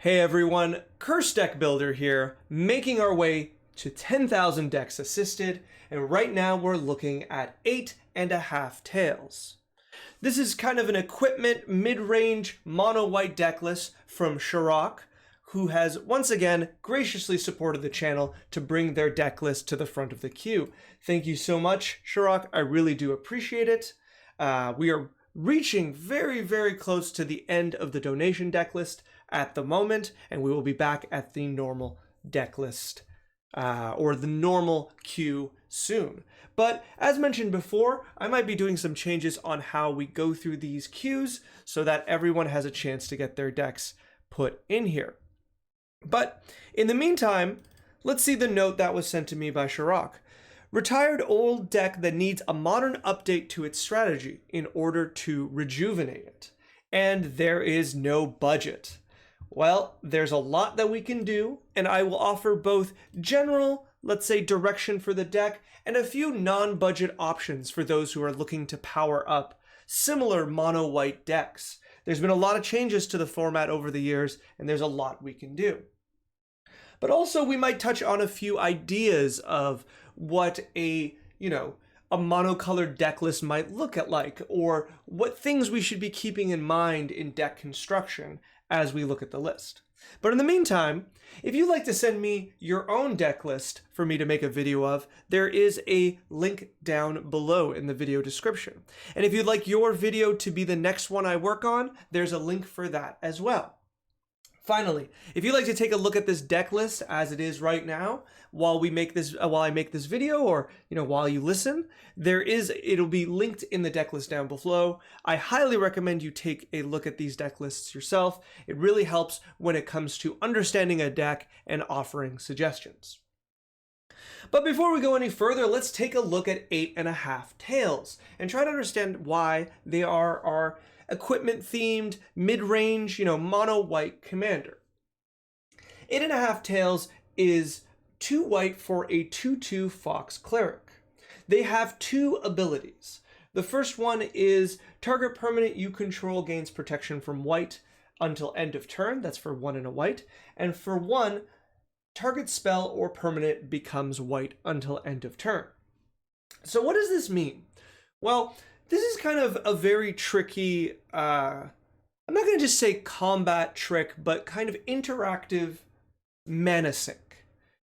Hey everyone, Curse Deck Builder here, making our way to 10,000 decks assisted, and right now we're looking at 8.5 tails. This is kind of an equipment mid-range mono white deck list from Shirok, who has once again graciously supported the channel to bring their deck list to the front of the queue. Thank you so much, Shirok. I really do appreciate it. We are reaching very, very close to the end of the donation deck list at the moment, and we will be back at the normal deck list or the normal queue soon. But as mentioned before, I might be doing some changes on how we go through these queues so that everyone has a chance to get their decks put in here. But in the meantime, let's see the note that was sent to me by Shirok. Retired old deck that needs a modern update to its strategy in order to rejuvenate it. And there is no budget. Well, there's a lot that we can do, and I will offer both general, let's say, direction for the deck, and a few non-budget options for those who are looking to power up similar mono-white decks. There's been a lot of changes to the format over the years, and there's a lot we can do. But also we might touch on a few ideas of what a monocolored deck list might look like, or what things we should be keeping in mind in deck construction as we look at the list. But in the meantime, if you'd like to send me your own deck list for me to make a video of, there is a link down below in the video description. And if you'd like your video to be the next one I work on, there's a link for that as well. Finally, if you'd like to take a look at this deck list as it is right now, while I make this video, or while you listen, it'll be linked in the deck list down below. I highly recommend you take a look at these deck lists yourself. It really helps when it comes to understanding a deck and offering suggestions. But before we go any further, let's take a look at 8.5 tails and try to understand why they are our equipment themed mid-range, mono white commander. 8.5 tails is 2 white for a 2/2 Fox Cleric. They have 2 abilities. The first one is target permanent you control gains protection from white until end of turn. That's for 1 and a white. And for 1, target spell or permanent becomes white until end of turn. So what does this mean? Well, this is kind of a very tricky, I'm not going to just say combat trick, but kind of interactive mana sink.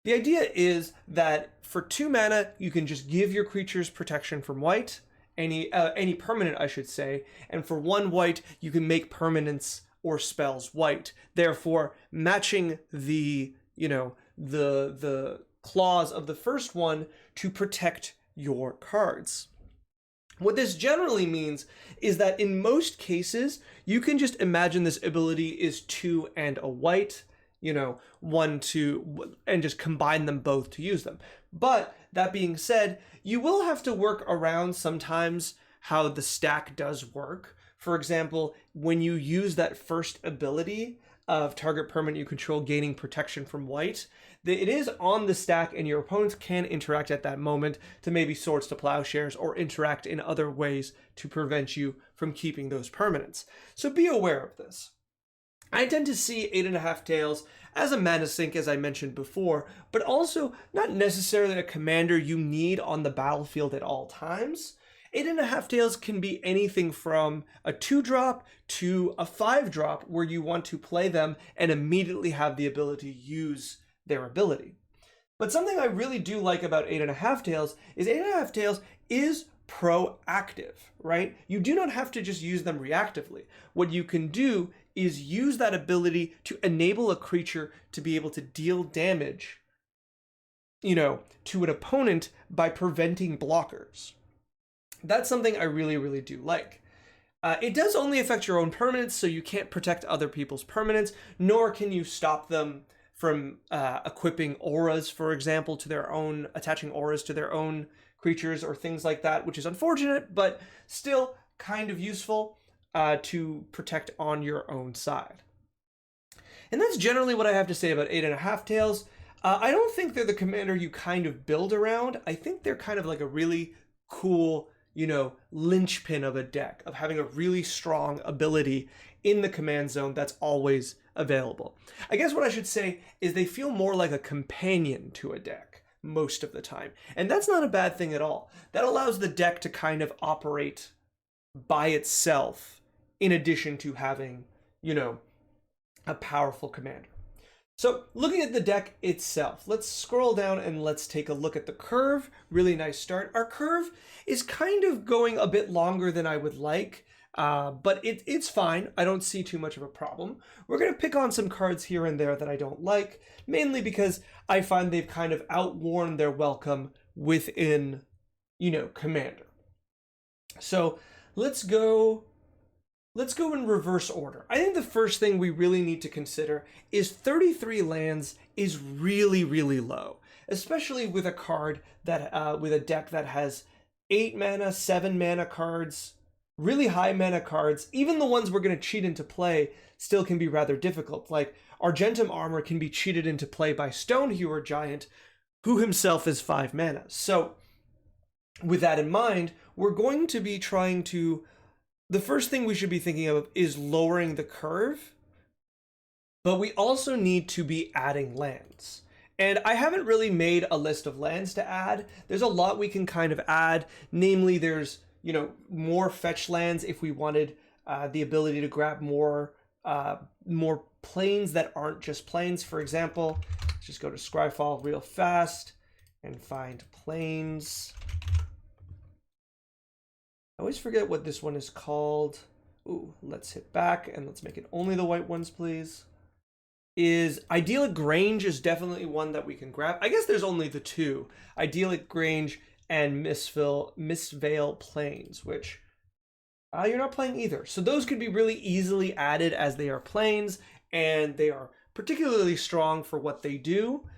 The idea is that for 2 mana, you can just give your creatures protection from white, any permanent, I should say, and for 1 white, you can make permanents or spells white, therefore matching the clause of the first one to protect your cards. What this generally means is that in most cases, you can just imagine this ability is 2 and a white, 1, 2, and just combine them both to use them. But that being said, you will have to work around sometimes how the stack does work. For example, when you use that first ability of target permanent you control gaining protection from white, it is on the stack and your opponents can interact at that moment to maybe Swords to Plowshares or interact in other ways to prevent you from keeping those permanents. So be aware of this. I tend to see 8.5 tails as a mana sink, as I mentioned before, but also not necessarily a commander you need on the battlefield at all times. 8.5 tails can be anything from a 2-drop to a 5-drop where you want to play them and immediately have the ability to use their ability. But something I really do like about 8.5 tails is 8.5 tails is proactive, right? You do not have to just use them reactively. What you can do is use that ability to enable a creature to be able to deal damage, to an opponent by preventing blockers. That's something I really, really do like. It does only affect your own permanents, so you can't protect other people's permanents, nor can you stop them from equipping auras, for example, to their own, attaching auras to their own creatures or things like that, which is unfortunate, but still kind of useful to protect on your own side. And that's generally what I have to say about 8.5 tails. I don't think they're the commander you kind of build around. I think they're kind of like a really cool, linchpin of a deck, of having a really strong ability in the command zone that's always available. I guess what I should say is they feel more like a companion to a deck most of the time. And that's not a bad thing at all. That allows the deck to kind of operate by itself in addition to having, you know, a powerful commander. So looking at the deck itself, let's scroll down and let's take a look at the curve. Really nice start. Our curve is kind of going a bit longer than I would like, but it's fine. I don't see too much of a problem. We're going to pick on some cards here and there that I don't like, mainly because I find they've kind of outworn their welcome within, you know, Commander. So let's go in reverse order. I think the first thing we really need to consider is 33 lands is really, really low, especially with a card that with a deck that has 8 mana, 7 mana cards, really high mana cards. Even the ones we're going to cheat into play still can be rather difficult. Like Argentum Armor can be cheated into play by Stonehewer Giant, who himself is 5 mana. So with that in mind, we're going to be trying to, the first thing we should be thinking of is lowering the curve, but we also need to be adding lands. And I haven't really made a list of lands to add. There's a lot we can kind of add. Namely, there's, you know, more fetch lands if we wanted the ability to grab more planes that aren't just planes. For example, let's just go to Scryfall real fast and find planes. I always forget what this one is called. Ooh, let's hit back and let's make it only the white ones, please. Idyllic Grange is definitely one that we can grab. I guess there's only the two, Idyllic Grange and Mistvale Plains, which you're not playing either. So those could be really easily added as they are plains, and they are particularly strong for what they do.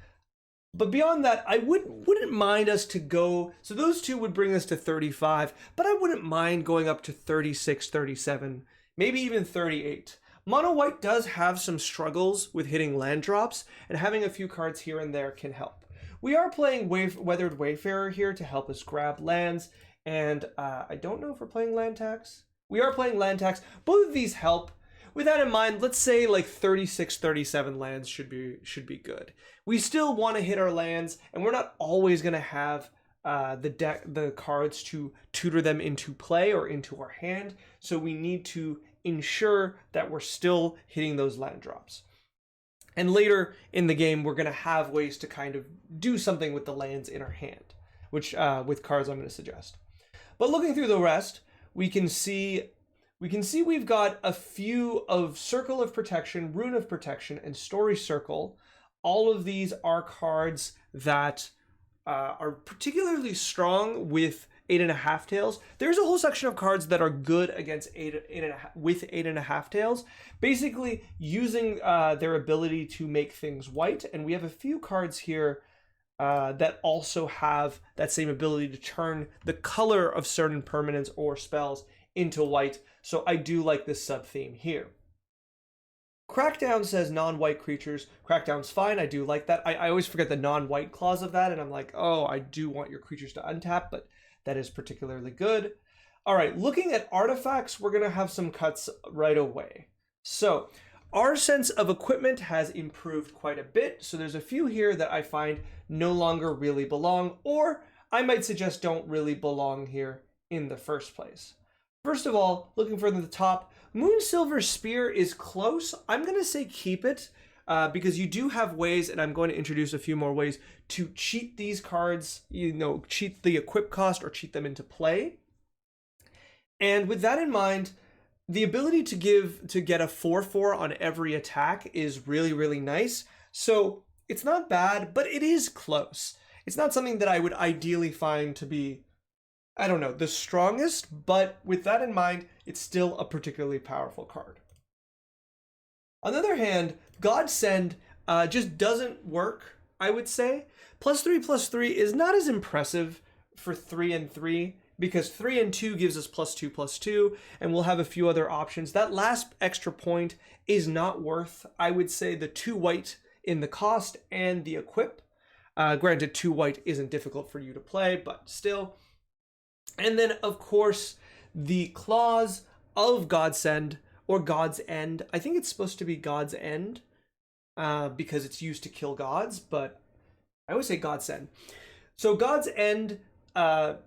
But beyond that, I wouldn't mind us to go, so those two would bring us to 35, but I wouldn't mind going up to 36, 37, maybe even 38. Mono White does have some struggles with hitting land drops, and having a few cards here and there can help. We are playing Weathered Wayfarer here to help us grab lands, and I don't know if we're playing land tax. We are playing land tax. Both of these help. With that in mind, let's say like 36, 37 lands should be good. We still want to hit our lands, and we're not always going to have the cards to tutor them into play or into our hand. So we need to ensure that we're still hitting those land drops. And later in the game, we're going to have ways to kind of do something with the lands in our hand, which with cards I'm going to suggest. But looking through the rest, we can see we've got a few of Circle of Protection, Rune of Protection, and Story Circle. All of these are cards that are particularly strong with 8.5 tails. There's a whole section of cards that are good against 8.5 tails, basically using their ability to make things white. And we have a few cards here that also have that same ability to turn the color of certain permanents or spells into white. So I do like this sub-theme here. Crackdown says non-white creatures. Crackdown's fine, I do like that. I always forget the non-white clause of that, and I'm like, oh, I do want your creatures to untap, but that is particularly good. All right, looking at artifacts, we're gonna have some cuts right away. So our sense of equipment has improved quite a bit, so there's a few here that I find no longer really belong, or I might suggest don't really belong here in the first place. First of all, looking further to the top, Moonsilver Spear is close. I'm going to say keep it because you do have ways, and I'm going to introduce a few more ways to cheat these cards, you know, cheat the equip cost or cheat them into play. And with that in mind, the ability to get a 4/4 on every attack is really, really nice. So it's not bad, but it is close. It's not something that I would ideally find to be, I don't know, the strongest, but with that in mind, it's still a particularly powerful card. On the other hand, Godsend just doesn't work, I would say. +3/+3 is not as impressive for 3 and 3, because 3 and 2 gives us +2/+2, and we'll have a few other options. That last extra point is not worth, I would say, the 2 white in the cost and the equip. Granted, 2 white isn't difficult for you to play, but still. And then, of course, the clause of Godsend, or God's End. I think it's supposed to be God's End because it's used to kill gods, but I always say God's End. So God's End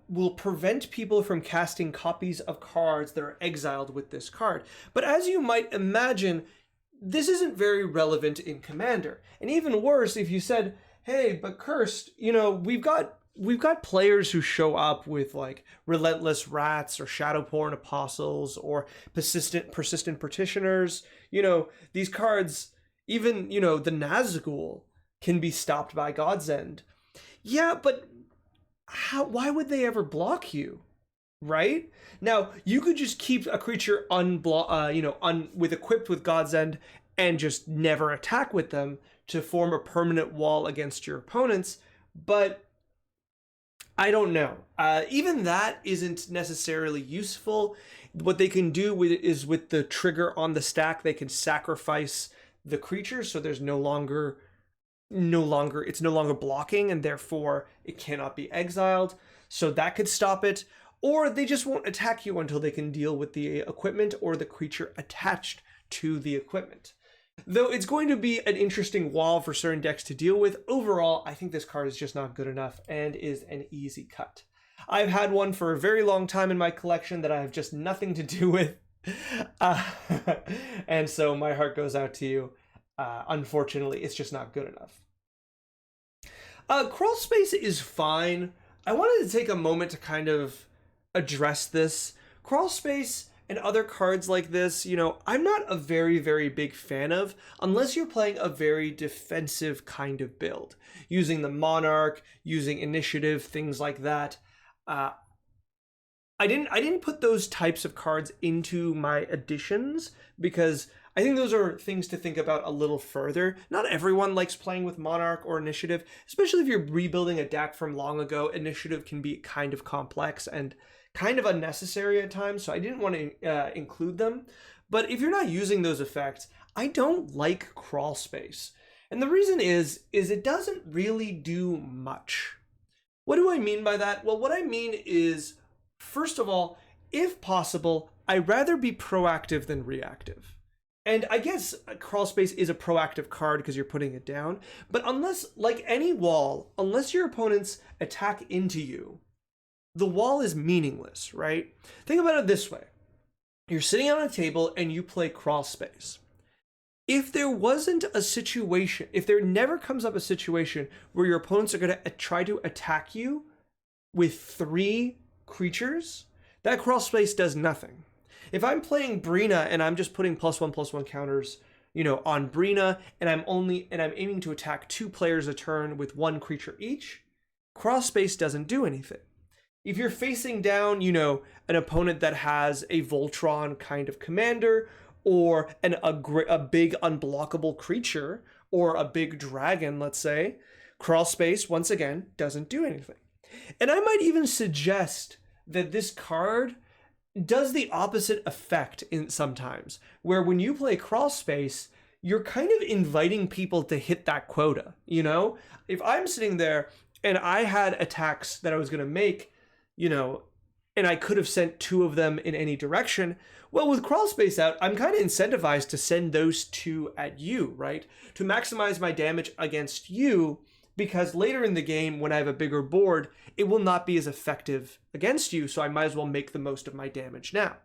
will prevent people from casting copies of cards that are exiled with this card. But as you might imagine, this isn't very relevant in Commander. And even worse, if you said, hey, but Cursed, you know, we've got players who show up with like Relentless Rats or Shadowborn Apostles or persistent Petitioners. You know, these cards, even, you know, the Nazgul can be stopped by God's End. Yeah, but why would they ever block you? Right? Now, you could just keep a creature equipped with God's End and just never attack with them to form a permanent wall against your opponents, but I don't know. Even that isn't necessarily useful. What they can do is with the trigger on the stack, they can sacrifice the creature, so there's it's no longer blocking, and therefore it cannot be exiled. So that could stop it. Or they just won't attack you until they can deal with the equipment or the creature attached to the equipment. Though it's going to be an interesting wall for certain decks to deal with, overall, I think this card is just not good enough and is an easy cut. I've had one for a very long time in my collection that I have just nothing to do with. And so my heart goes out to you. Unfortunately, it's just not good enough. Crawl Space is fine. I wanted to take a moment to kind of address this. Crawl Space and other cards like this, you know, I'm not a very, very big fan of unless you're playing a very defensive kind of build, using the Monarch, using Initiative, things like that. I didn't put those types of cards into my additions because I think those are things to think about a little further. Not everyone likes playing with Monarch or Initiative, especially if you're rebuilding a deck from long ago. Initiative can be kind of complex and kind of unnecessary at times, so I didn't want to include them. But if you're not using those effects, I don't like Crawl Space. And the reason is it doesn't really do much. What do I mean by that? Well, what I mean is, first of all, if possible, I'd rather be proactive than reactive. And I guess Crawl Space is a proactive card because you're putting it down, but unless, like any wall, unless your opponents attack into you, the wall is meaningless, right? Think about it this way. You're sitting on a table and you play Crawl Space. If there wasn't a situation, if there never comes up a situation where your opponents are going to try to attack you with 3 creatures, that Crawl Space does nothing. If I'm playing Brina and I'm just putting +1/+1 counters, you know, on Brina, and I'm aiming to attack 2 players a turn with 1 creature each, Crawl Space doesn't do anything. If you're facing down, you know, an opponent that has a Voltron kind of commander, or a big unblockable creature, or a big dragon, let's say, Crawl Space, once again, doesn't do anything. And I might even suggest that this card does the opposite effect sometimes, where when you play Crawl Space, you're kind of inviting people to hit that quota, you know? If I'm sitting there and I had attacks that I was going to make, you know, and I could have sent 2 of them in any direction, well, with Crawl Space out, I'm kind of incentivized to send those 2 at you, right? To maximize my damage against you, because later in the game, when I have a bigger board, it will not be as effective against you, so I might as well make the most of my damage now.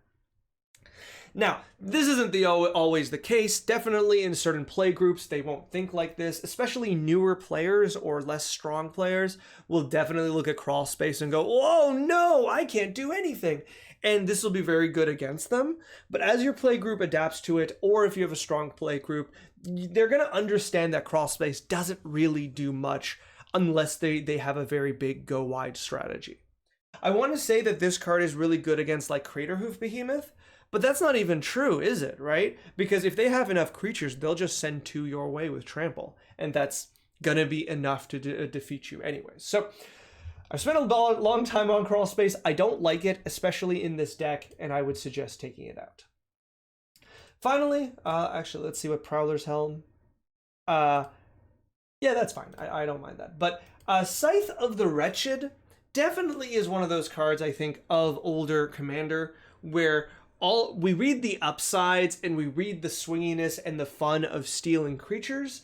Now, this isn't always the case. Definitely in certain play groups, they won't think like this. Especially newer players or less strong players will definitely look at Crawl Space and go, "Oh no, I can't do anything." And this will be very good against them. But as your play group adapts to it, or if you have a strong play group, they're going to understand that Crawl Space doesn't really do much unless they have a very big go wide strategy. I want to say that this card is really good against like Craterhoof Behemoth, but that's not even true, is it, right? Because if they have enough creatures, they'll just send 2 your way with Trample, and that's gonna be enough to defeat you anyways. So I've spent a long time on Crawl Space. I don't like it, especially in this deck, and I would suggest taking it out. Finally, actually, let's see what Prowler's Helm. Yeah, that's fine. I don't mind that. But Scythe of the Wretched definitely is one of those cards, I think, of older Commander, where we read the upsides and we read the swinginess and the fun of stealing creatures.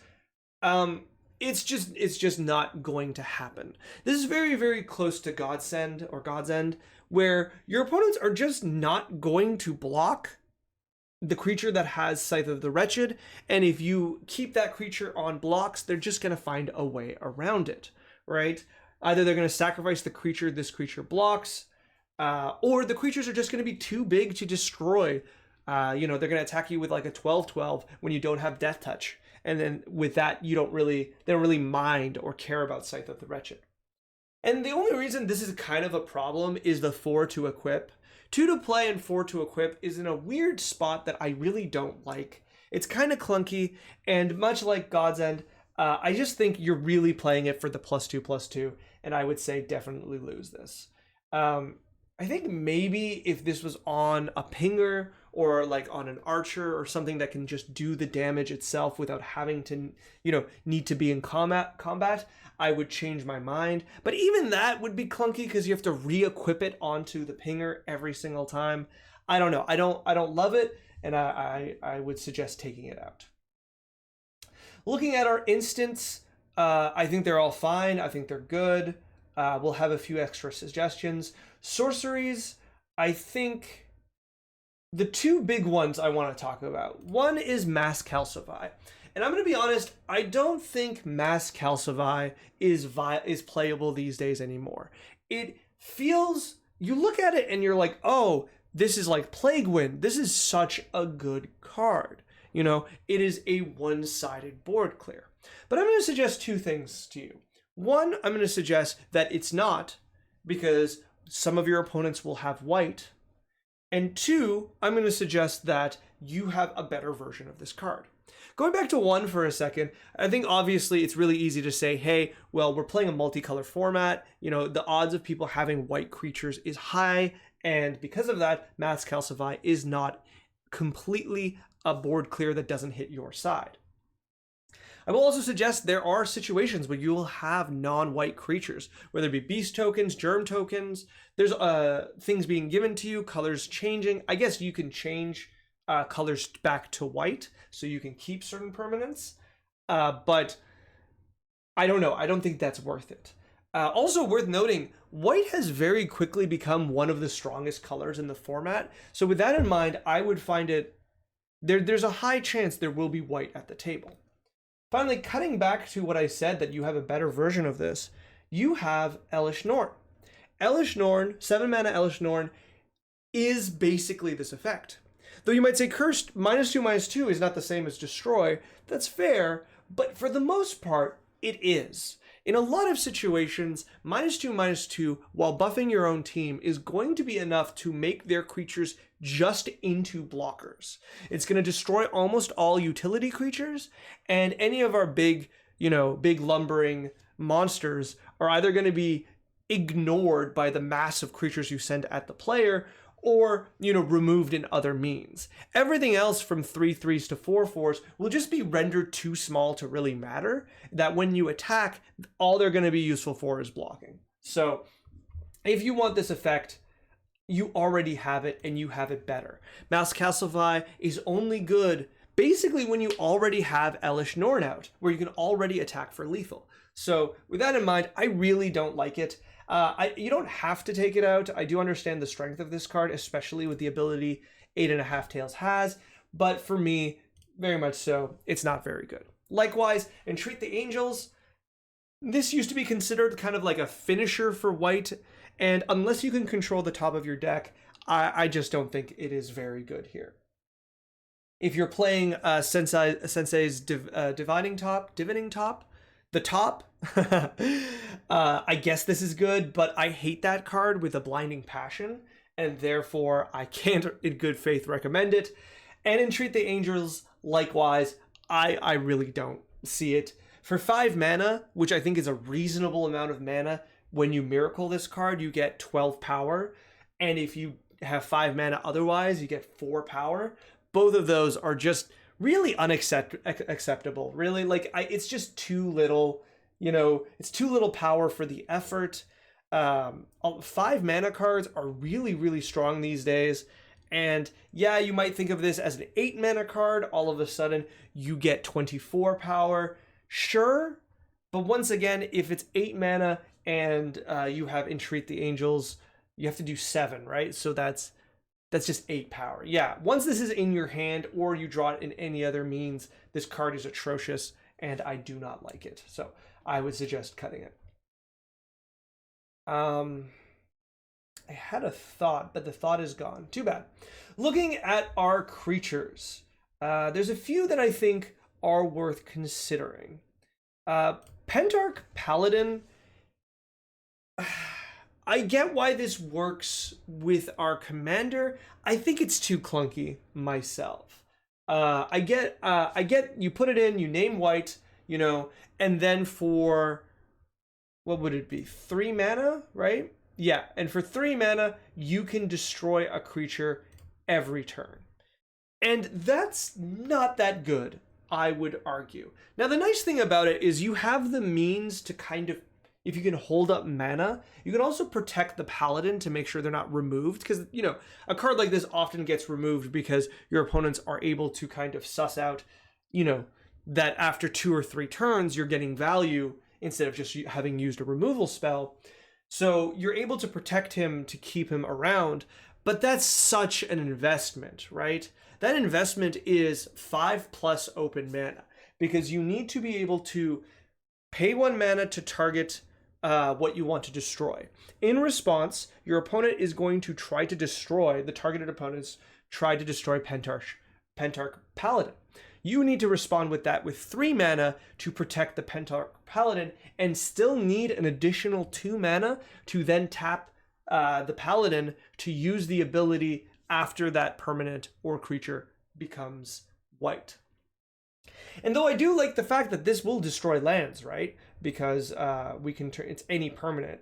It's just not going to happen. This is very, very close to Godsend or God's End, where your opponents are just not going to block the creature that has Scythe of the Wretched, and if you keep that creature on blocks, they're just going to find a way around it, right? Either they're going to sacrifice the creature this creature blocks, or the creatures are just going to be too big to destroy. They're going to attack you with like a 12/12 when you don't have Death Touch. And then with that, they don't really mind or care about Scythe of the Wretched. And the only reason this is kind of a problem is the 4 to equip. 2 to play and 4 to equip is in a weird spot that I really don't like. It's kind of clunky, and much like God's End, I just think you're really playing it for the +2/+2, and I would say definitely lose this. I think maybe if this was on a pinger or like on an archer or something that can just do the damage itself without having to, need to be in combat, I would change my mind. But even that would be clunky because you have to re-equip it onto the pinger every single time. I don't know. I don't love it, and I would suggest taking it out. Looking at our instants, I think they're all fine. I think they're good. We'll have a few extra suggestions. Sorceries, I think the two big ones I want to talk about. One is Mass Calcify. And I'm going to be honest, I don't think Mass Calcify is playable these days anymore. It feels, you look at it and you're like, oh, this is like Plague Wind. This is such a good card. It is a one-sided board clear. But I'm going to suggest two things to you. One, I'm going to suggest that it's not, because some of your opponents will have white. And two, I'm going to suggest that you have a better version of this card. Going back to one for a second, I think obviously it's really easy to say, hey, well, we're playing a multicolor format. The odds of people having white creatures is high. And because of that, Mass Calcify is not completely a board clear that doesn't hit your side. I will also suggest there are situations where you will have non-white creatures, whether it be beast tokens, germ tokens. There's things being given to you, colors changing. I guess you can change colors back to white, so you can keep certain permanents. But I don't know. I don't think that's worth it. Also worth noting, white has very quickly become one of the strongest colors in the format. So with that in mind, I would find it, there's a high chance there will be white at the table. Finally, cutting back to what I said, that you have a better version of this, you have Elesh Norn. Elesh Norn, 7-mana Elesh Norn, is basically this effect. Though you might say Cursed -2/2 is not the same as Destroy, that's fair, but for the most part, it is. In a lot of situations, -2/2, while buffing your own team, is going to be enough to make their creatures just into blockers. It's going to destroy almost all utility creatures, and any of our big lumbering monsters are either going to be ignored by the mass of creatures you send at the player, or, removed in other means. Everything else from 3/3s to 4/4s will just be rendered too small to really matter, that when you attack, all they're going to be useful for is blocking. So if you want this effect, you already have it, and you have it better. Mass Calcify is only good basically when you already have Elesh Norn out, where you can already attack for lethal. So with that in mind, I really don't like it. You don't have to take it out. I do understand the strength of this card, especially with the ability 8.5 Tails has, but for me, very much so, it's not very good. Likewise, Entreat the Angels, this used to be considered kind of like a finisher for white, and unless you can control the top of your deck, I just don't think it is very good here. If you're playing Sensei's Divining Top, the top, I guess this is good, but I hate that card with a blinding passion, and therefore I can't in good faith recommend it. And Entreat the Angels, likewise, I really don't see it. For 5 mana, which I think is a reasonable amount of mana, when you miracle this card, you get 12 power, and if you have 5 mana otherwise, you get 4 power. Both of those are just really unacceptable. Really, it's just too little. It's too little power for the effort. 5 mana cards are really, really strong these days, And yeah, you might think of this as an 8 mana card. All of a sudden, you get 24 power. Sure, but once again, if it's 8 mana and you have Entreat the Angels, you have to do 7, right? So that's just 8 power. Yeah, once this is in your hand or you draw it in any other means, this card is atrocious and I do not like it. So I would suggest cutting it. I had a thought, but the thought is gone. Too bad. Looking at our creatures, there's a few that I think are worth considering. Pentarch Paladin, I get why this works with our commander. I think it's too clunky myself. I get you put it in, you name white, you know, and then for, what would it be? 3 mana, right? Yeah, and for 3 mana, you can destroy a creature every turn. And that's not that good, I would argue. Now, the nice thing about it is you have the means to kind of, if you can hold up mana, you can also protect the Paladin to make sure they're not removed. Because, you know, a card like this often gets removed because your opponents are able to kind of suss out, you know, that after 2 or 3 turns, you're getting value instead of just having used a removal spell. So you're able to protect him to keep him around, but that's such an investment, right? That investment is 5+ open mana, because you need to be able to pay 1 mana to target what you want to destroy. In response, your opponent is going to try to destroy, the targeted opponents try to destroy Pentarch Paladin. You need to respond with that with 3 mana to protect the Pentarch Paladin, and still need an additional 2 mana to then tap the Paladin to use the ability after that permanent or creature becomes white. And though I do like the fact that this will destroy lands, right? Because we can turn, it's any permanent.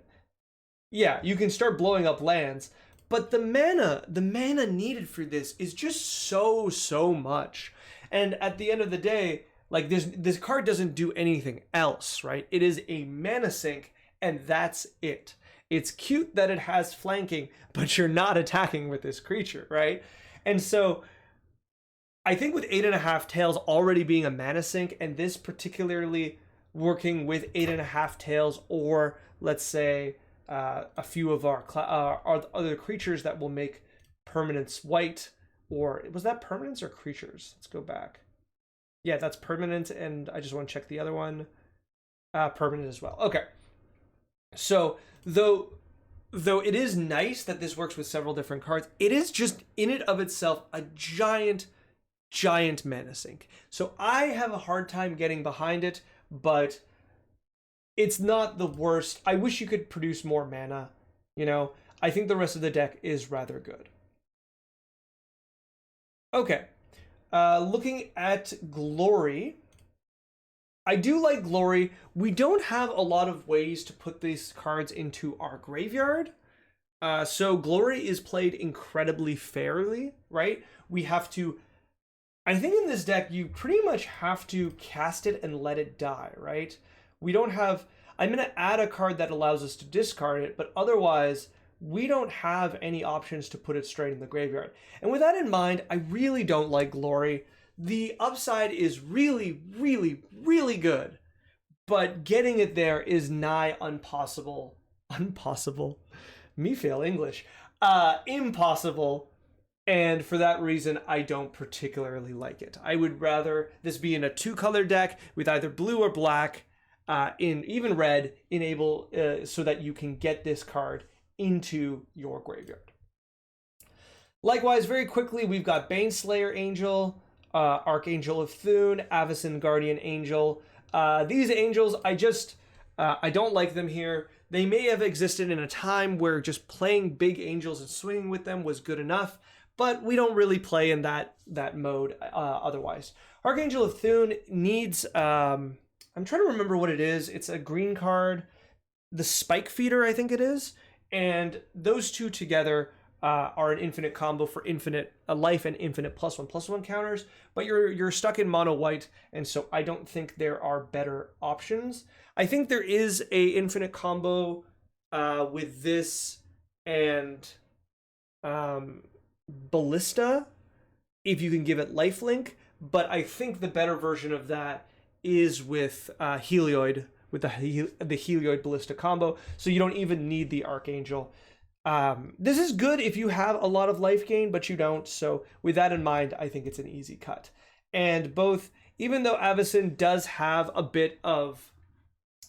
Yeah, you can start blowing up lands, but the mana needed for this is just so much. And at the end of the day, like this card doesn't do anything else, right? It is a mana sink, and that's it. It's cute that it has flanking, but you're not attacking with this creature, right? And so I think with 8.5 Tails already being a mana sink, and this particularly working with 8.5 Tails, or let's say a few of our other creatures that will make permanents white, or was that permanents or creatures? Let's go back. Yeah, that's permanent, and I just want to check the other one. Permanent as well. Okay. So though it is nice that this works with several different cards, it is just in and of itself a giant mana sink. So I have a hard time getting behind it, but it's not the worst. I wish you could produce more mana, you know. I think the rest of the deck is rather good. Okay, looking at Glory, I do like Glory. We don't have a lot of ways to put these cards into our graveyard. So Glory is played incredibly fairly, right? We have to, I think in this deck, you pretty much have to cast it and let it die, right? We don't have, I'm going to add a card that allows us to discard it, but otherwise, we don't have any options to put it straight in the graveyard. And with that in mind, I really don't like Glory. The upside is really good, but getting it there is nigh impossible. Me fail English. Impossible. And for that reason, I don't particularly like it. I would rather this be in a 2-color deck with either blue or black, in even red, enable so that you can get this card into your graveyard. Likewise, very quickly, we've got Baneslayer Angel, Archangel of Thune, Avacyn Guardian Angel. These angels, I don't like them here. They may have existed in a time where just playing big angels and swinging with them was good enough, but we don't really play in that mode otherwise. Archangel of Thune needs, I'm trying to remember what it is. It's a green card, the Spike Feeder, I think it is. And those two together are an infinite combo for infinite life and infinite +1/+1 counters, but you're stuck in mono white, and so I don't think there are better options. I think there is a infinite combo with this and Ballista if you can give it lifelink, but I think the better version of that is with Helioid, with the Helioid Ballista combo, so you don't even need the Archangel. This is good if you have a lot of life gain, but you don't, so with that in mind, I think it's an easy cut. And both, even though Avacyn does have a bit of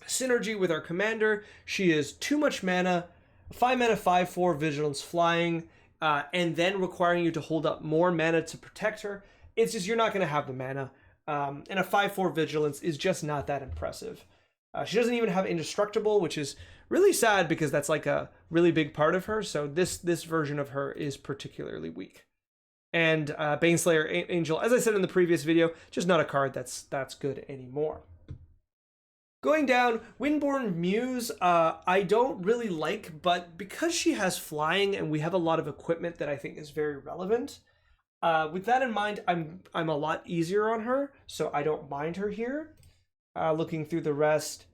synergy with our commander, she is too much mana, 5 mana, 5/4 Vigilance Flying, and then requiring you to hold up more mana to protect her. It's just, you're not going to have the mana. And a 5/4 Vigilance is just not that impressive. She doesn't even have Indestructible, which is really sad because that's like a really big part of her. So this version of her is particularly weak. And Baneslayer Angel, as I said in the previous video, just not a card that's good anymore. Going down, Windborn Muse, I don't really like, but because she has flying and we have a lot of equipment that I think is very relevant, with that in mind, I'm a lot easier on her, so I don't mind her here. Looking through the rest,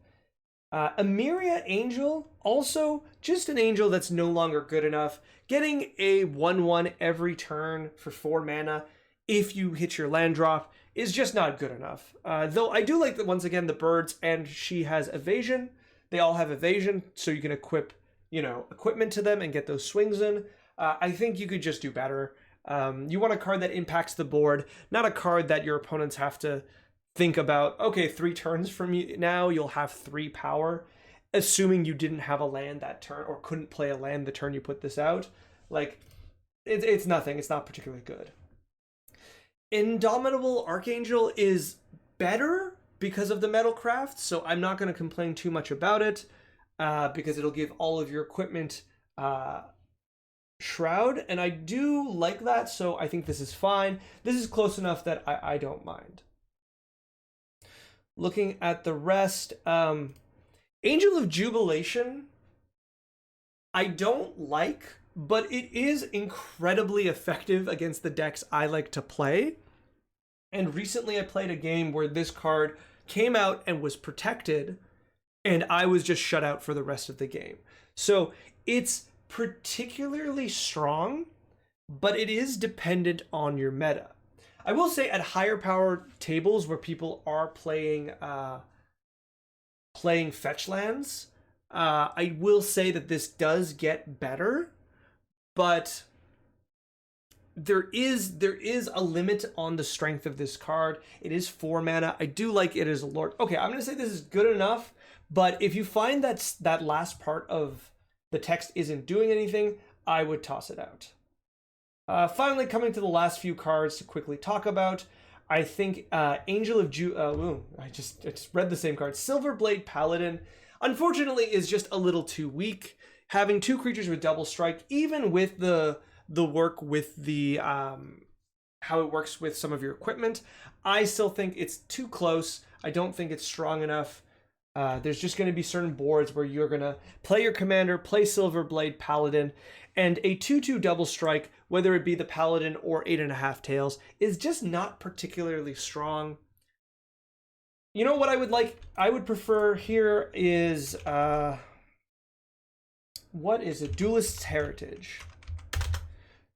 Emiria Angel, also just an angel that's no longer good enough. Getting a 1/1 every turn for 4 mana if you hit your land drop is just not good enough. Though I do like that, once again, the birds, and she has evasion. They all have evasion, so you can equip, equipment to them and get those swings in. I think you could just do better. You want a card that impacts the board, not a card that your opponents have to think about, okay, 3 turns from now, you'll have 3 power, assuming you didn't have a land that turn or couldn't play a land the turn you put this out. Like, it's nothing. It's not particularly good. Indomitable Archangel is better because of the Metalcraft, so I'm not going to complain too much about it, because it'll give all of your equipment Shroud, and I do like that, so I think this is fine. This is close enough that I don't mind. Looking at the rest, Angel of Jubilation, I don't like, but it is incredibly effective against the decks I like to play. And recently I played a game where this card came out and was protected, and I was just shut out for the rest of the game. So it's particularly strong, but it is dependent on your meta. I will say at higher power tables where people are playing fetch lands, I will say that this does get better, but there is a limit on the strength of this card. It is 4 mana. I do like it as a lord. Okay, I'm gonna say this is good enough, but if you find that last part of the text isn't doing anything, I would toss it out. Finally, coming to the last few cards to quickly talk about, I think Angel of I just read the same card. Silverblade Paladin, unfortunately, is just a little too weak. Having 2 creatures with double strike, even with the work with the how it works with some of your equipment, I still think it's too close. I don't think it's strong enough. There's just going to be certain boards where you're going to play your commander, play Silverblade Paladin, and a 2/2 double strike, whether it be the Paladin or 8.5 Tails, is just not particularly strong. You know what I would like? I would prefer here is, what is it? Duelist's Heritage.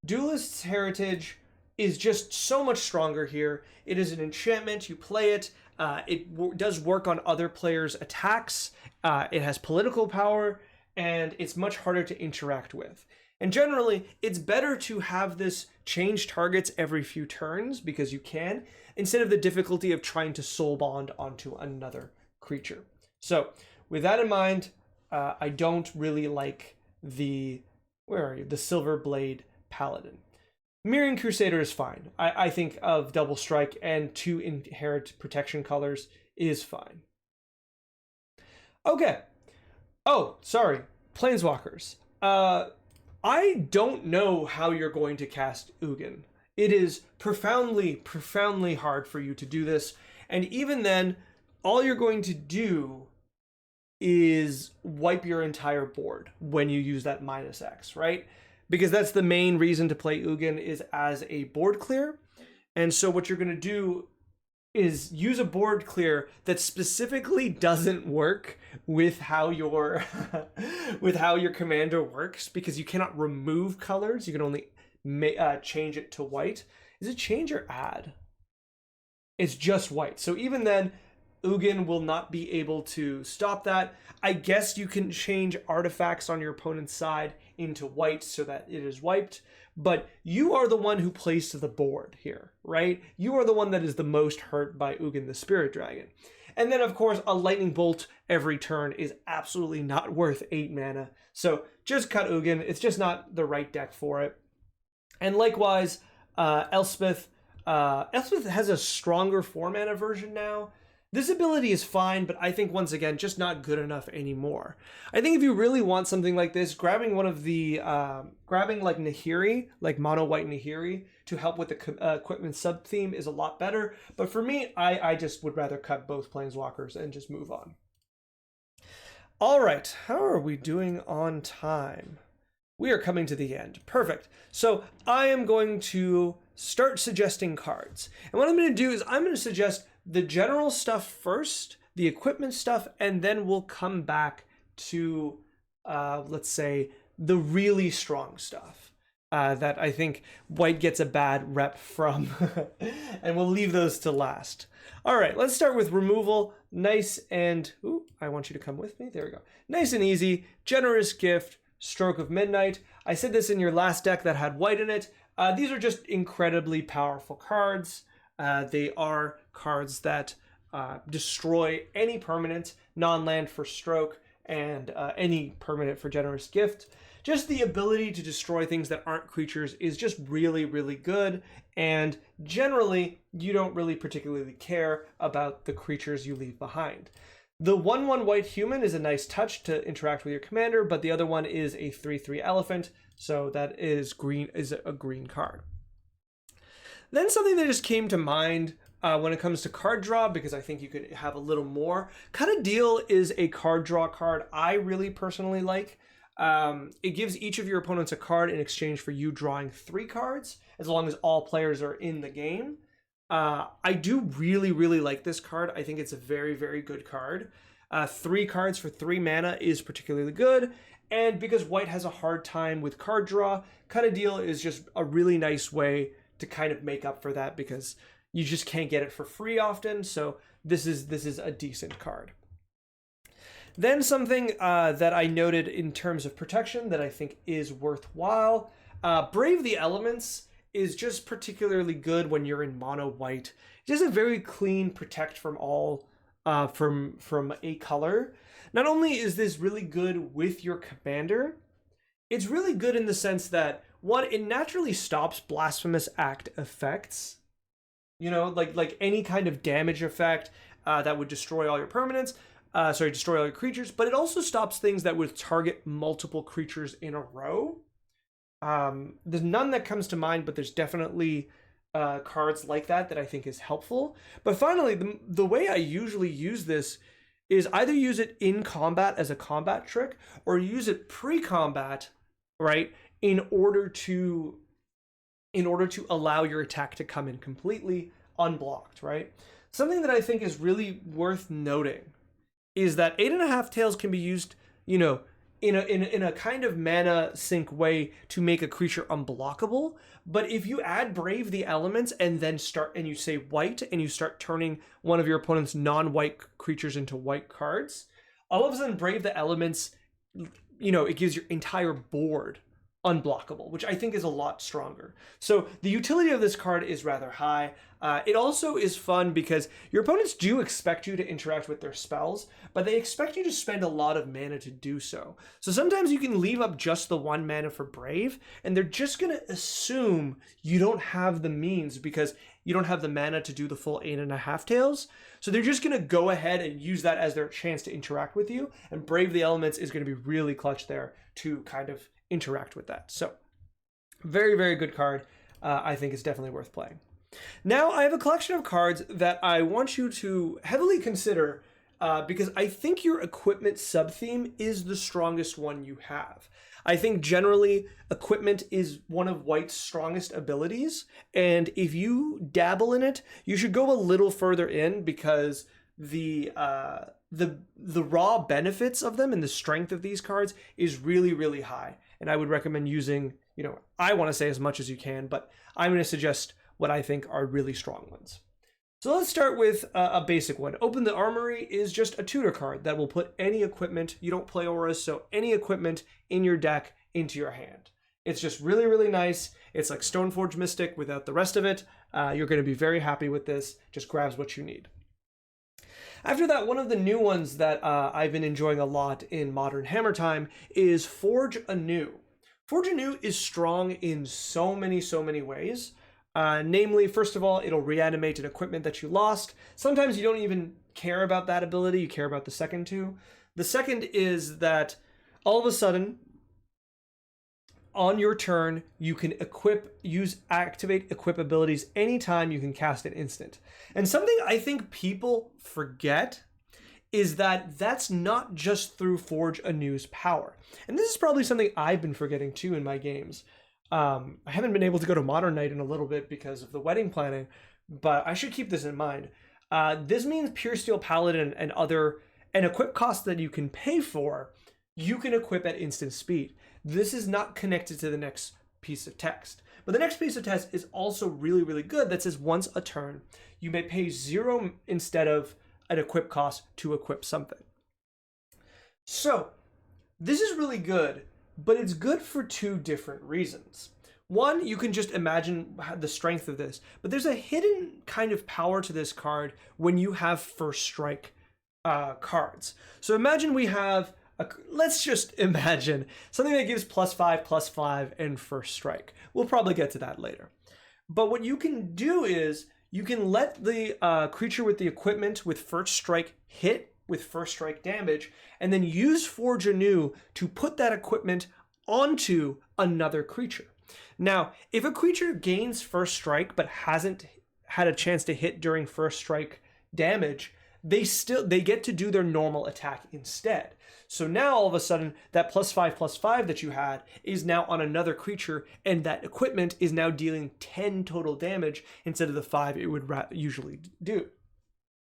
Duelist's Heritage is just so much stronger here. It is an enchantment. You play it. It does work on other players' attacks. It has political power, and it's much harder to interact with. And generally, it's better to have this change targets every few turns, because you can, instead of the difficulty of trying to soul bond onto another creature. So, with that in mind, I don't really like the Silverblade Paladin. Mirran Crusader is fine. I think of double strike and 2 inherent protection colors is fine. Okay. Oh, sorry. Planeswalkers. I don't know how you're going to cast Ugin. It is profoundly, profoundly hard for you to do this. And even then, all you're going to do is wipe your entire board when you use that -X, right? Because that's the main reason to play Ugin, is as a board clear. And so what you're going to do is use a board clear that specifically doesn't work with how your with how your commander works, because you cannot remove colors. You can only change it to white. Is it change or add? It's just white. So even then, Ugin will not be able to stop that. I guess you can change artifacts on your opponent's side into white so that it is wiped, but you are the one who plays to the board here, right? You are the one that is the most hurt by Ugin the Spirit Dragon. And then, of course, a lightning bolt every turn is absolutely not worth 8 mana. So just cut Ugin. It's just not the right deck for it. And likewise, Elspeth. Elspeth has a stronger 4 mana version now. This ability is fine, but I think, once again, just not good enough anymore. I think if you really want something like this, grabbing one of the, grabbing like Nahiri, like mono white Nahiri, to help with the equipment sub-theme is a lot better. But for me, I just would rather cut both Planeswalkers and just move on. All right, how are we doing on time? We are coming to the end. Perfect. So I am going to start suggesting cards. And what I'm going to do is I'm going to suggest the general stuff first, the equipment stuff, and then we'll come back to, let's say, the really strong stuff that I think white gets a bad rep from. And we'll leave those to last. All right, let's start with removal. Nice and, ooh, I want you to come with me. There we go. Nice and easy. Generous Gift, Stroke of Midnight. I said this in your last deck that had white in it. These are just incredibly powerful cards. They are cards that destroy any permanent, non-land for Stroke, and any permanent for Generous Gift. Just the ability to destroy things that aren't creatures is just really, really good, and generally, you don't really particularly care about the creatures you leave behind. The 1/1 white human is a nice touch to interact with your commander, but the other one is a 3/3 elephant, so that is a green card. Then something that just came to mind when it comes to card draw, because I think you could have a little more. Cut a Deal is a card draw card I really personally like. It gives each of your opponents a card in exchange for you drawing 3 cards, as long as all players are in the game. I do really, really like this card. I think it's a very, very good card. 3 cards for 3 mana is particularly good, and because white has a hard time with card draw, Cut a Deal is just a really nice way to kind of make up for that, because you just can't get it for free often, so this is a decent card. Then something that I noted in terms of protection that I think is worthwhile, Brave the Elements is just particularly good when you're in mono white. It has a very clean protect from all from a color. Not only is this really good with your commander, it's really good in the sense that, one, it naturally stops Blasphemous Act effects. You know, like any kind of damage effect that would destroy all your permanents. Destroy all your creatures, but it also stops things that would target multiple creatures in a row. There's none that comes to mind, but there's definitely cards like that I think is helpful. But finally, the way I usually use this is either use it in combat as a combat trick, or use it pre-combat, right, in order to allow your attack to come in completely unblocked, right? Something that I think is really worth noting is that 8.5 Tails can be used, you know, in a kind of mana sink way to make a creature unblockable. But if you add Brave the Elements and then you say white and you start turning one of your opponent's non-white creatures into white cards, all of a sudden Brave the Elements, you know, it gives your entire board unblockable, which I think is a lot stronger. So the utility of this card is rather high. It also is fun because your opponents do expect you to interact with their spells, but they expect you to spend a lot of mana to do so. So sometimes you can leave up just the 1 mana for Brave, and they're just going to assume you don't have the means because you don't have the mana to do the full 8.5 Tails. So they're just going to go ahead and use that as their chance to interact with you, and Brave the Elements is going to be really clutch there to kind of interact with that. So very, very good card. I think it's definitely worth playing. Now I have a collection of cards that I want you to heavily consider because I think your equipment sub-theme is the strongest one you have. I think generally equipment is one of white's strongest abilities, and if you dabble in it, you should go a little further in, because the raw benefits of them and the strength of these cards is really, really high. And I would recommend using you know, I want to say as much as you can, but I'm going to suggest what I think are really strong ones. So let's start with a basic one. Open the Armory is just a tutor card that will put any equipment, you don't play auras, so any equipment in your deck into your hand. It's just really, really nice. It's like Stoneforge Mystic without the rest of it. You're going to be very happy with this. Just grabs what you need. After that, one of the new ones that I've been enjoying a lot in Modern Hammer Time is Forge Anew. Forge Anew is strong in so many ways. Namely, first of all, it'll reanimate an equipment that you lost. Sometimes you don't even care about that ability, you care about the second two. The second is that all of a sudden, on your turn, you can activate equip abilities anytime you can cast an instant. And something I think people forget is that that's not just through Forge Anew's power. And this is probably something I've been forgetting too in my games. I haven't been able to go to Modern Night in a little bit because of the wedding planning, but I should keep this in mind. This means Pure Steel Paladin and equip costs that you can pay for, you can equip at instant speed. This is not connected to the next piece of text. But the next piece of text is also really, really good that says once a turn, you may pay 0 instead of an equip cost to equip something. So this is really good, but it's good for 2 different reasons. One, you can just imagine the strength of this, but there's a hidden kind of power to this card when you have first strike cards. So imagine we have, let's just imagine something that gives +5/+5 and first strike. We'll probably get to that later. But what you can do is you can let the creature with the equipment with first strike hit with first strike damage, and then use Forge Anew to put that equipment onto another creature. Now, if a creature gains first strike but hasn't had a chance to hit during first strike damage, they get to do their normal attack instead. So now all of a sudden that +5/+5 that you had is now on another creature, and that equipment is now dealing 10 total damage instead of the 5 it would usually do.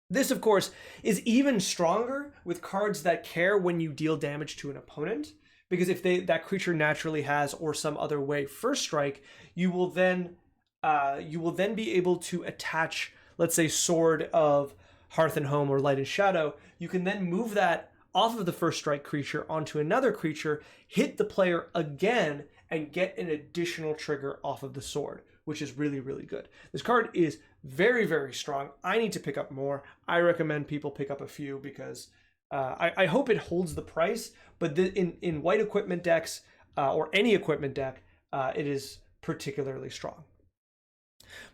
This, of course, is even stronger with cards that care when you deal damage to an opponent, because if that creature naturally has, or some other way, first strike, you will then be able to attach, let's say, Sword of Hearth and Home or Light and Shadow. You can then move that off of the first strike creature onto another creature, hit the player again, and get an additional trigger off of the sword, which is really, really good. This card is very, very strong. I need to pick up more. I recommend people pick up a few because I hope it holds the price, but in white equipment decks or any equipment deck, it is particularly strong.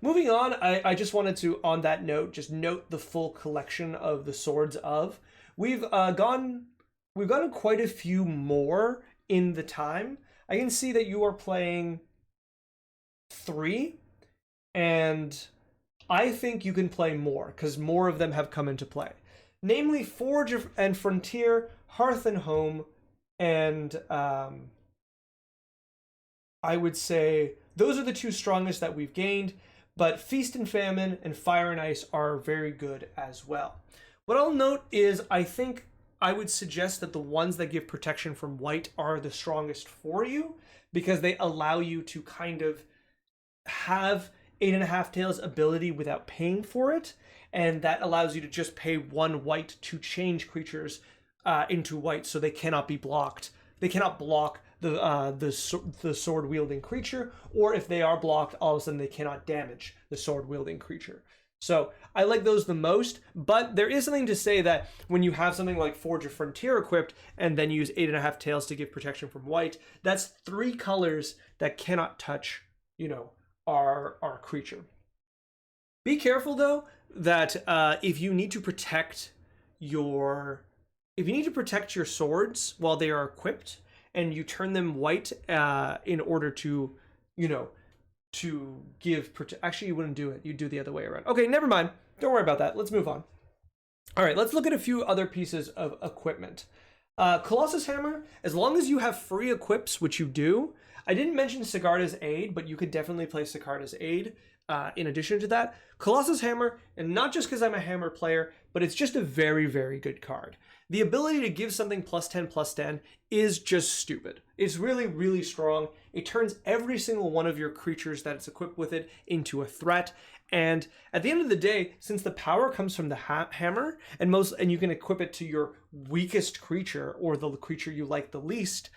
Moving on, I just wanted to, on that note, just note the full collection of the Swords of. We've gotten quite a few more in the time. I can see that you are playing 3, and I think you can play more because more of them have come into play. Namely, Forge and Frontier, Hearth and Home, and I would say those are the 2 strongest that we've gained, but Feast and Famine and Fire and Ice are very good as well. What I'll note is I think I would suggest that the ones that give protection from white are the strongest for you, because they allow you to kind of have 8.5 Tails ability without paying for it, and that allows you to just pay 1 white to change creatures into white, so they cannot be blocked. They cannot block the sword wielding creature, or if they are blocked, all of a sudden they cannot damage the sword wielding creature. So I like those the most, but there is something to say that when you have something like Forge or Frontier equipped and then use 8.5 Tails to give protection from white, that's 3 colors that cannot touch, our creature. Be careful though that if you need to protect your swords while they are equipped and you turn them white in order to, to give actually you wouldn't do it, you'd do the other way around. Okay, never mind, don't worry about that, let's move on. All right, let's look at a few other pieces of equipment. Colossus Hammer, as long as you have free equips, which you do. I didn't mention Sigarda's Aid, but you could definitely play Sigarda's Aid. in addition to that, Colossus Hammer, and not just because I'm a Hammer player, but it's just a very, very good card. The ability to give something +10/+10 is just stupid. It's really, really strong. It turns every single one of your creatures that it's equipped with it into a threat. And at the end of the day, since the power comes from the hammer, and you can equip it to your weakest creature or the creature you like the least,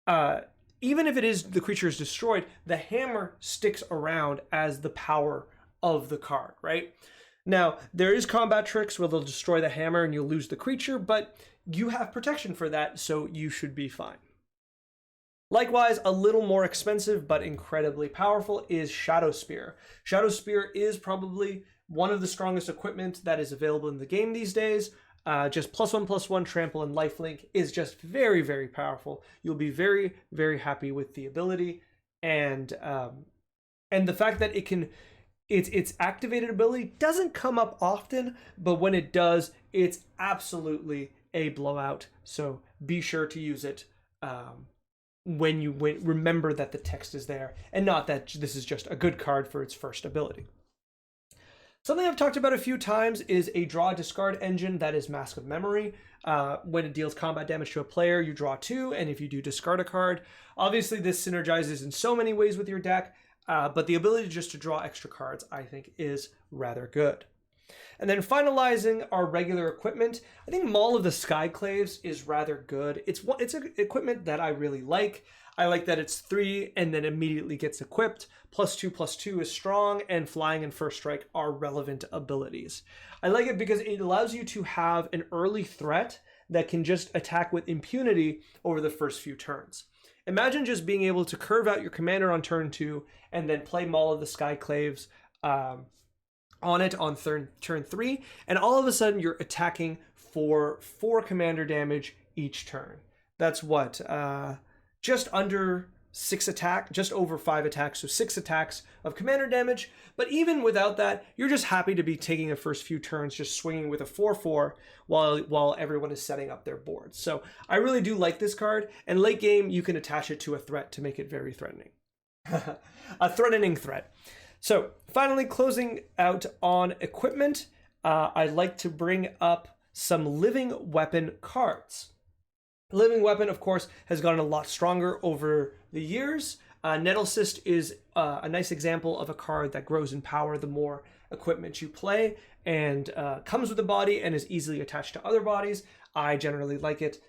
even if the creature is destroyed, the hammer sticks around as the power of the card, right? Now, there is combat tricks where they'll destroy the hammer and you'll lose the creature, but you have protection for that, so you should be fine. Likewise, a little more expensive but incredibly powerful is Shadow Spear. Shadow Spear is probably one of the strongest equipment that is available in the game these days. Just +1/+1 trample and lifelink is just very, very powerful. You'll be very, very happy with the ability, and the fact that its activated ability doesn't come up often, but when it does, it's absolutely a blowout. So be sure to use it when you remember that the text is there, and not that this is just a good card for its first ability. Something I've talked about a few times is a draw discard engine that is Mask of Memory. When it deals combat damage to a player, you draw 2, and if you do discard a card, obviously this synergizes in so many ways with your deck, but the ability just to draw extra cards, I think, is rather good. And then finalizing our regular equipment, I think Maul of the Skyclaves is rather good. It's an equipment that I really like. I like that it's 3 and then immediately gets equipped. +2/+2 is strong, and flying and first strike are relevant abilities. I like it because it allows you to have an early threat that can just attack with impunity over the first few turns. Imagine just being able to curve out your commander on turn 2 and then play Maul of the Skyclaves on it on turn 3, and all of a sudden you're attacking for 4 commander damage each turn. That's what, just under 6 attack, just over 5 attacks, so 6 attacks of commander damage. But even without that, you're just happy to be taking the first few turns just swinging with a 4/4 while everyone is setting up their boards. So I really do like this card, and late game you can attach it to a threat to make it very threatening. A threatening threat. So finally, closing out on equipment, I'd like to bring up some Living Weapon cards. Living Weapon, of course, has gotten a lot stronger over the years. Nettlecyst is a nice example of a card that grows in power the more equipment you play, and comes with a body and is easily attached to other bodies. I generally like it.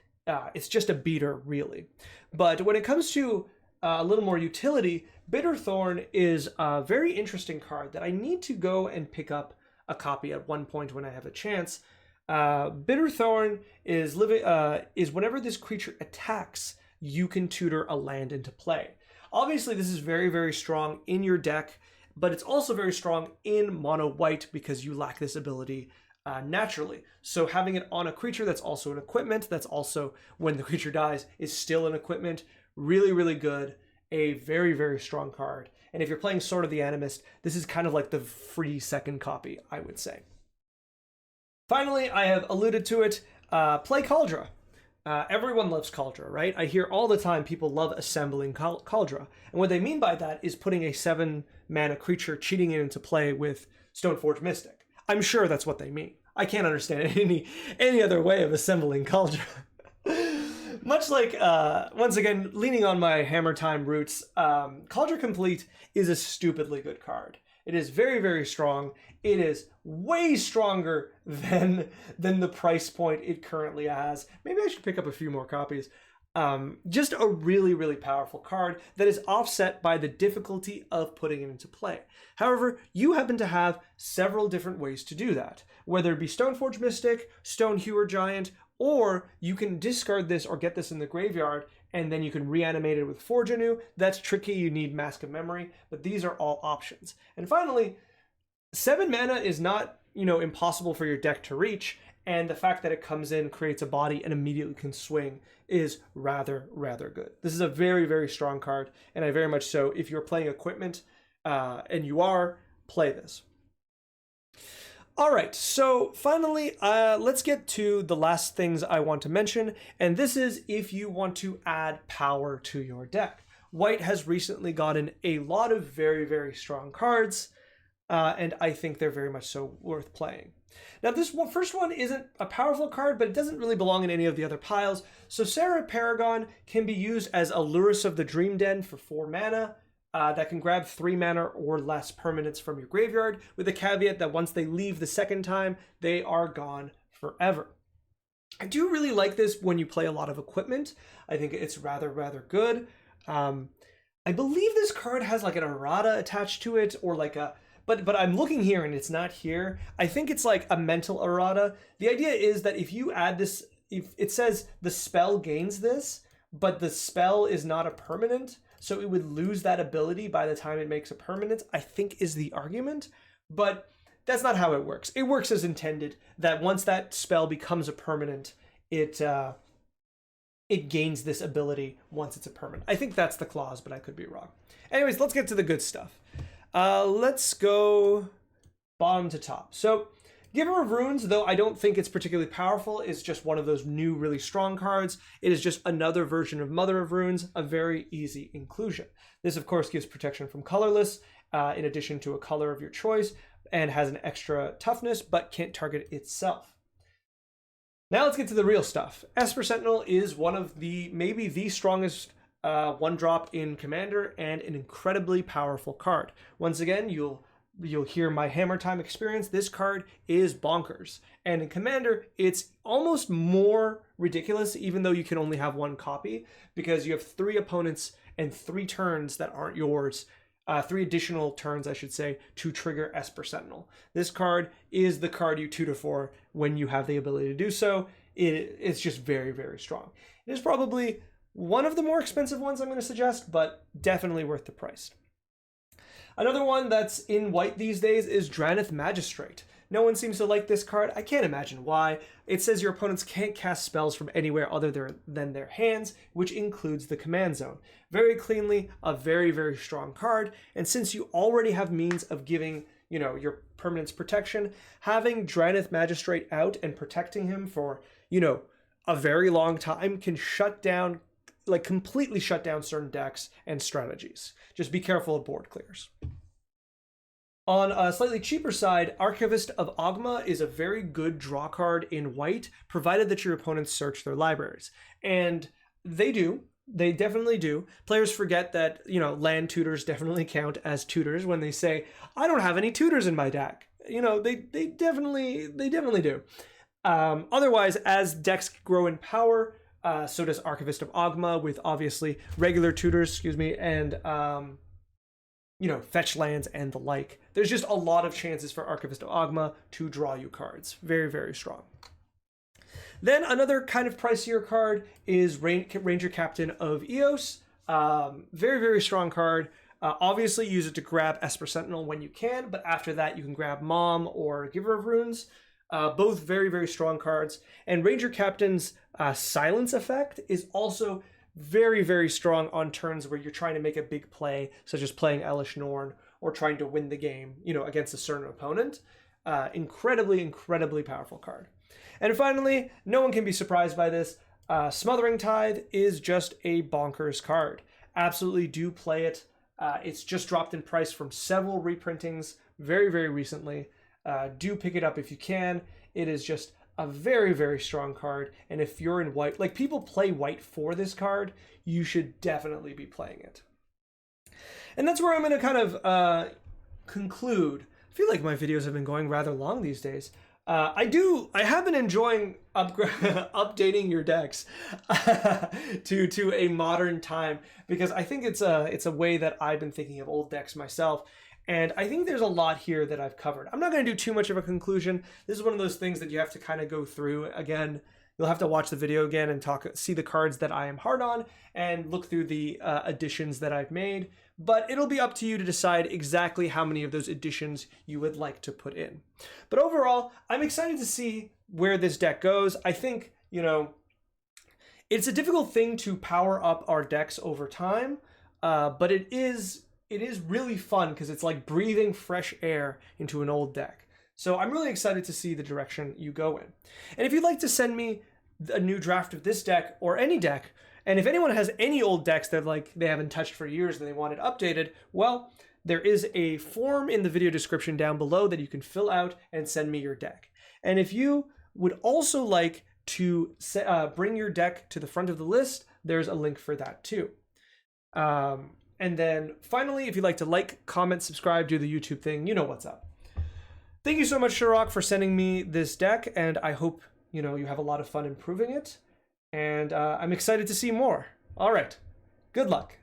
It's just a beater, really. But when it comes to a little more utility, Bitterthorn is a very interesting card that I need to go and pick up a copy at one point when I have a chance. Bitterthorn is whenever this creature attacks, you can tutor a land into play. Obviously, this is very, very strong in your deck, but it's also very strong in mono white because you lack this ability naturally. So having it on a creature that's also an equipment, that's also, when the creature dies, is still an equipment, really, really good. A very, very strong card. And if you're playing Sword of the Animist, this is kind of like the free second copy, I would say. Finally, I have alluded to it, play Kaldra. Everyone loves Kaldra, right? I hear all the time people love assembling Kaldra. And what they mean by that is putting a 7-mana creature, cheating it into play with Stoneforge Mystic. I'm sure that's what they mean. I can't understand any other way of assembling Kaldra. Much like, once again, leaning on my Hammer Time roots, Kaldra Complete is a stupidly good card. It is very, very strong. It is way stronger than the price point it currently has. Maybe I should pick up a few more copies. Just a really, really powerful card that is offset by the difficulty of putting it into play. However, you happen to have several different ways to do that, whether it be Stoneforge Mystic, Stonehewer Giant, or you can discard this or get this in the graveyard, and then you can reanimate it with Forge Anew. That's tricky, you need Mask of Memory, but these are all options. And finally, 7 mana is not, impossible for your deck to reach, and the fact that it comes in, creates a body, and immediately can swing is rather, rather good. This is a very, very strong card, and I very much so, if you're playing equipment, and you are, play this. All right, so finally, let's get to the last things I want to mention, and this is if you want to add power to your deck. White has recently gotten a lot of very, very strong cards. and I think they're very much so worth playing. Now, this first one isn't a powerful card, but it doesn't really belong in any of the other piles. So Sarah Paragon can be used as Allurus of the Dream Den for 4 mana. That can grab 3 mana or less permanents from your graveyard, with the caveat that once they leave the second time, they are gone forever. I do really like this when you play a lot of equipment. I think it's rather good. I believe this card has like an errata attached to it, or like a... But I'm looking here and it's not here. I think it's like a mental errata. The idea is that if you add this, if it says the spell gains this, but the spell is not a permanent, so it would lose that ability by the time it makes a permanent, I think is the argument. But that's not how it works. It works as intended, that once that spell becomes a permanent, it gains this ability once it's a permanent. I think that's the clause, but I could be wrong. Anyways, let's get to the good stuff. Let's go bottom to top. So Giver of Runes, though I don't think it's particularly powerful, is just one of those new really strong cards. It is just another version of Mother of Runes, a very easy inclusion. This, of course, gives protection from colorless, in addition to a color of your choice, and has an extra toughness, but can't target itself. Now let's get to the real stuff. Esper Sentinel is one of maybe the strongest one drop in Commander, and an incredibly powerful card. Once again, you'll hear my Hammer Time experience. This card is bonkers. And in Commander, it's almost more ridiculous, even though you can only have 1 copy, because you have 3 opponents and 3 turns that aren't yours. 3 additional turns, I should say, to trigger Esper Sentinel. This card is the card you tutor for when you have the ability to do so. It's just very strong. It is probably one of the more expensive ones I'm going to suggest, but definitely worth the price. Another one that's in white these days is Drannith Magistrate. No one seems to like this card. I can't imagine why. It says your opponents can't cast spells from anywhere other than their hands, which includes the command zone. Very cleanly, a very strong card. And since you already have means of giving, your permanents protection, having Drannith Magistrate out and protecting him for, a very long time can completely shut down certain decks and strategies. Just be careful of board clears. On a slightly cheaper side, Archivist of Ogma is a very good draw card in white, provided that your opponents search their libraries. And they do. They definitely do. Players forget that, land tutors definitely count as tutors when they say, I don't have any tutors in my deck. They definitely do. Otherwise, as decks grow in power, so does Archivist of Ogma, with obviously regular tutors, and fetch lands and the like. There's just a lot of chances for Archivist of Ogma to draw you cards. Very strong. Then another kind of pricier card is Ranger Captain of Eos. Very strong card. Obviously use it to grab Esper Sentinel when you can, but after that you can grab Mom or Giver of Runes. Both very strong cards. And Ranger Captain's silence effect is also very strong on turns where you're trying to make a big play, such as playing Elish Norn or trying to win the game, against a certain opponent. Incredibly powerful card. And finally, no one can be surprised by this. Smothering Tithe is just a bonkers card. Absolutely do play it. It's just dropped in price from several reprintings very recently. Do pick it up if you can. It is just a very strong card, and if you're in white, people play white for this card, you should definitely be playing it. And that's where I'm going to kind of conclude. I feel like my videos have been going rather long these days. I have been enjoying updating your decks to a modern time, because I think it's a way that I've been thinking of old decks myself. And I think there's a lot here that I've covered. I'm not going to do too much of a conclusion. This is one of those things that you have to kind of go through. Again, you'll have to watch the video again and see the cards that I am hard on and look through the additions that I've made. But it'll be up to you to decide exactly how many of those additions you would like to put in. But overall, I'm excited to see where this deck goes. I think, it's a difficult thing to power up our decks over time, but it is really fun because it's like breathing fresh air into an old deck. So I'm really excited to see the direction you go in. And if you'd like to send me a new draft of this deck or any deck, and if anyone has any old decks that they haven't touched for years and they want it updated, well, there is a form in the video description down below that you can fill out and send me your deck. And if you would also like to bring your deck to the front of the list, there's a link for that too. And then finally, if you'd like to like, comment, subscribe, do the YouTube thing, you know what's up. Thank you so much, Shirok, for sending me this deck, and I hope you have a lot of fun improving it. And I'm excited to see more. All right, good luck.